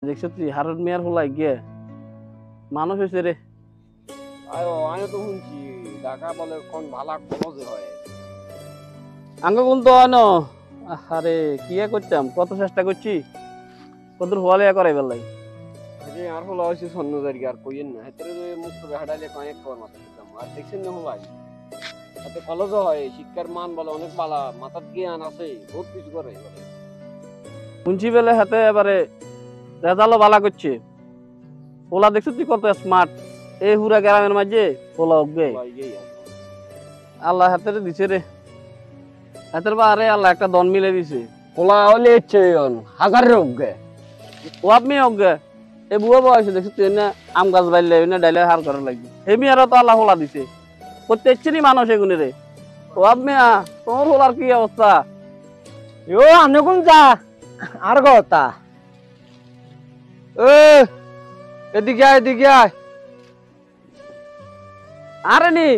দেখছো তুই হারুন মিয়ার হলাই গিয়ে মানুষ হয়েছে রে। আমি তো শুনছি ঢাকা বলে কোন ভালা খরচ হয়। আঙ্গ কোন তো আনো আরে কি করতাম, কত চেষ্টা করছি, কত হওয়ালে করে বেলাই। আর হলো হয়েছে স্বর্ণ জায়গা আর কইেন না হেতরে মুক্ত হাঁটাইলে কয়েক কর মাথা দিতাম আর দেখছেন না হলাই এতে কলেজ হয় শিক্ষার মান বলে অনেক বালা মাথার জ্ঞান আছে বহুত কিছু করে বলে শুনছি বেলে হাতে এবারে রেজাল্টও ভালো করছে। পোলা দেখছো তুই কত স্মার্ট, এই হুরা গ্রামের মাঝে পোলা উঠবে। আল্লাহ হাতের দিছে রে, হাতের বারে আল্লাহ একটা দন মিলে দিছে। পোলা হলে ইচ্ছে হাজার রোগে ও আপনি অজ্ঞা এই বুয়া বয়সে দেখছো তুই না আম গাছ বাইলে না ডাইলে হার করার লাগবে হেমি আরো তো আল্লাহ হোলা দিছে করতে ইচ্ছেনি মানুষ এগুনে রে। ও আপনি তোমার হোলার কি অবস্থা? ও আমি কোন যা আর কথা এদিকে এদিকে আরে নি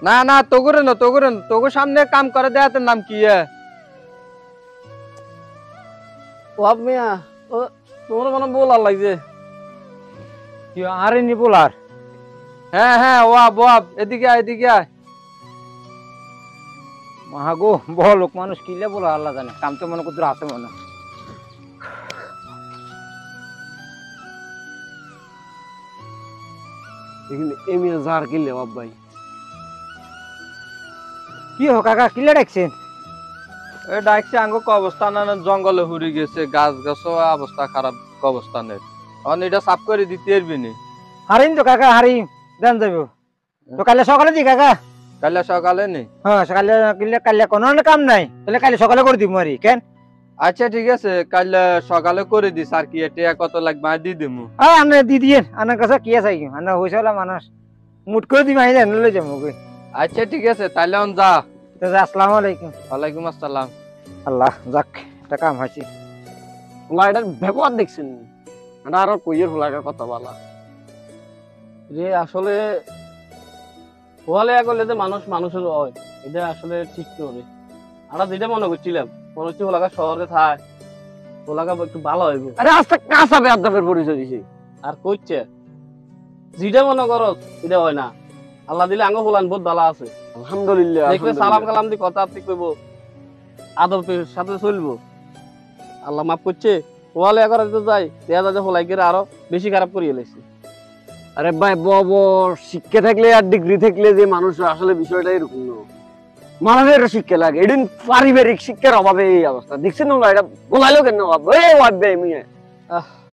না না তোগুরে না তোগো সামনে কাম করে দেয়াতে নাম কি ও আপনি তোমার মনে বলার লাগছে। আরে নি বলার হ্যাঁ হ্যাঁ ওয়াব এদিকে এদিকে মাহাগো বড় লোক মানুষ কিলে বলো আল্লাহ জানে, কাম তো মনে করতে আছে মনে। এমনি জার কিলে বাপ ভাই কি হোক কাকা কিলে ডাকছেন? এ ডাকছে আঙ্গ অবস্থা না জঙ্গলে হুড়ি গেছে গাছ গাছও অবস্থা খারাপ অবস্থানের এখন এটা সাফ করে দিতে পারবি নি। হারিন তো কাকা হারিন দেন যাবো তো কালে সকালে দি কাকা। কালে সকালে নি? হ্যাঁ সকালে কিলে কালে কোনো কাম নাই তাহলে কালে সকালে করে দিব মারি কেন? আচ্ছা ঠিক আছে কাল সকালে করে দিস আর কি এটা কত লাগবে দি দিমু। আনে দি দিয়ে আনার কাছে কি আছে আনা হইছে মানুষ মুট করে দিম আই জান লই যাবো। আচ্ছা ঠিক আছে তাইলে অন যা। আসসালামু আলাইকুম। ওয়ালাইকুম আসসালাম। আল্লাহ যাক একটা কাম হয়েছে। এটার ব্যবহার দেখছেন এটা আরো কইয়ের ফলাকার কথা বলা যে আসলে হওয়ালে করলে যে মানুষ মানুষের হয় এটা আসলে ঠিক করে আমরা যেটা মনে করছিলাম মনে হচ্ছে হোলাকা শহরে থাক হোলাকা একটু ভালো হইব। আরে আস্তে কাঁচা বেয়াদবের পরিচয় দিছে আর কইছে যেটা মনে করো এটা হয় না। আল্লাহ দিলে আঙ্গ হোলান বহুত ভালো আছে আলহামদুলিল্লাহ। দেখবে সালাম কালাম দিয়ে কথা আপনি কইব আদর সাথে চলবো আল্লাহ মাফ করছে। হোয়ালে করে তো যাই দেয়া যায় হোলাই গেলে আরো বেশি খারাপ করিয়ে লেছে। আরে ভাই শিক্ষা থাকলে আর ডিগ্রি থাকলে যে মানুষ আসলে বিষয়টা এরকম না, মানুষের শিক্ষা লাগে এদিন পারিবারিক শিক্ষার অভাবে এই অবস্থা দেখছেন না। এটা বলাইলো কেন